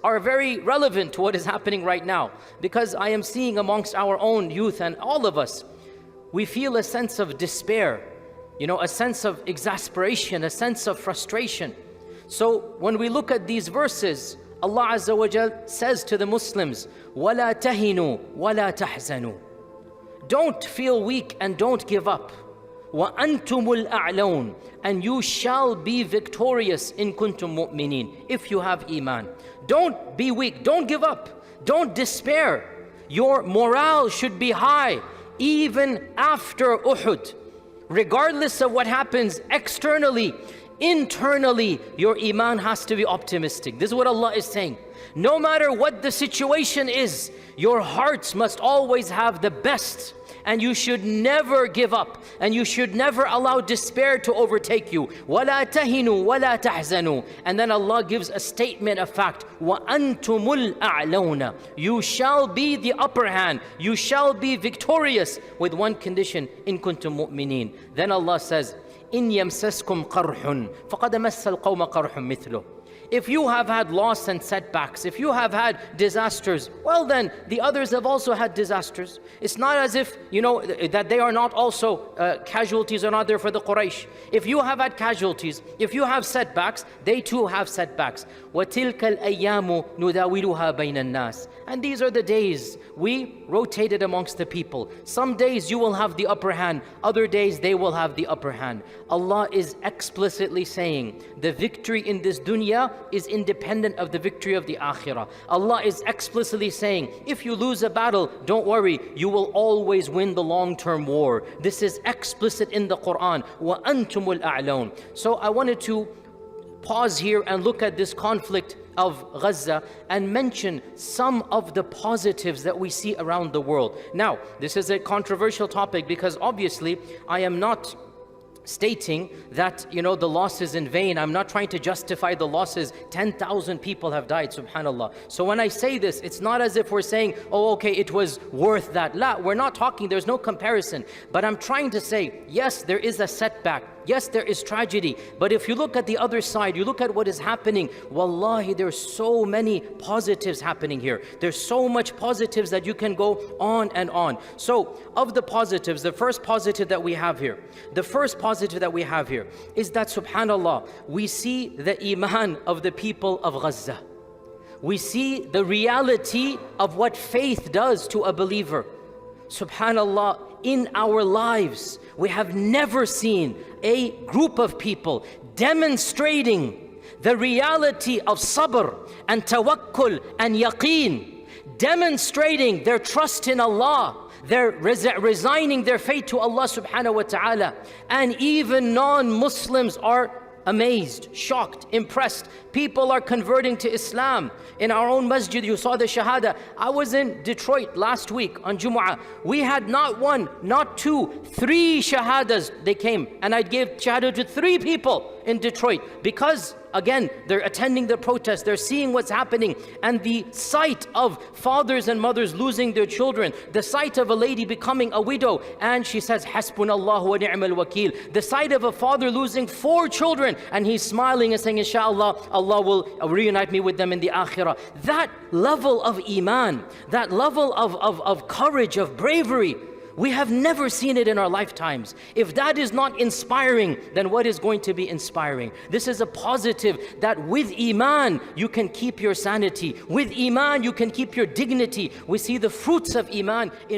are very relevant to what is happening right now, because I am seeing amongst our own youth and all of us, we feel a sense of despair, a sense of exasperation, a sense of frustration. So when we look at these verses, Allah Azza wa Jal says to the Muslims, وَلَا تَهِنُوا وَلَا تَحْزَنُوا. Don't feel weak and don't give up. وَأَنْتُمُ الْأَعْلَوْنَ. And you shall be victorious in kuntum mu'minin, if you have iman. Don't be weak, don't give up, don't despair. Your morale should be high, even after Uhud. Regardless of what happens externally, internally, your iman has to be optimistic. This is what Allah is saying. No matter what the situation is, your hearts must always have the best. And you should never give up. And you should never allow despair to overtake you. وَلَا تَهِنُوا وَلَا تَحْزَنُوا. And then Allah gives a statement of fact. وَأَنْتُمُ الْأَعْلَوْنَ. You shall be the upper hand. You shall be victorious, with one condition, إِن كُنتُم مُؤْمِنِينَ. Then Allah says, إِن يَمْسَسْكُمْ قَرْحٌ فَقَدْ مَسَّ الْقَوْمَ قَرْحٌ مِثْلُهُ. If you have had loss and setbacks, if you have had disasters, well then, the others have also had disasters. It's not as if, that they are not also, casualties are not there for the Quraysh. If you have had casualties, if you have setbacks, they too have setbacks. وَتِلْكَ الْأَيَّامُ نُدَاوِلُهَا بَيْنَ النَّاسِ. And these are the days we rotated amongst the people. Some days you will have the upper hand, other days they will have the upper hand. Allah is explicitly saying the victory in this dunya is independent of the victory of the akhirah. Allah is explicitly saying, if you lose a battle, don't worry, you will always win the long-term war. This is explicit in the Quran. وَأَنْتُمُ الْأَعْلَوْنَ. So I wanted to pause here and look at this conflict of Gaza and mention some of the positives that we see around the world. Now, this is a controversial topic because obviously I am not stating that, the loss is in vain. I'm not trying to justify the losses. 10,000 people have died, subhanAllah. So when I say this, it's not as if we're saying, oh, okay, it was worth that. La, we're not talking, there's no comparison. But I'm trying to say, yes, there is a setback. Yes, there is tragedy. But if you look at the other side, you look at what is happening, wallahi, there's so many positives happening here. There's so much positives that you can go on and on. So, of the positives, the first positive that we have here, is that, subhanAllah, we see the iman of the people of Gaza. We see the reality of what faith does to a believer. SubhanAllah, in our lives, we have never seen a group of people demonstrating the reality of sabr and tawakkul and yaqeen, demonstrating their trust in Allah, they're resigning their fate to Allah subhanahu wa ta'ala. And even non-Muslims are amazed, shocked, impressed. People are converting to Islam. In our own masjid, you saw the shahada. I was in Detroit last week on Jumu'ah. We had not one, not two, 3 shahadas. They came and I gave shahada to 3 people in Detroit because, again, they're attending the protest, they're seeing what's happening, and the sight of fathers and mothers losing their children, the sight of a lady becoming a widow, and she says, Hasbunallahu wa ni'mal wakil, the sight of a father losing 4 children, and he's smiling and saying, Inshallah, Allah will reunite me with them in the akhirah. That level of iman, that level of courage, of bravery, we have never seen it in our lifetimes. If that is not inspiring, then what is going to be inspiring? This is a positive that with iman, you can keep your sanity. With iman, you can keep your dignity. We see the fruits of iman in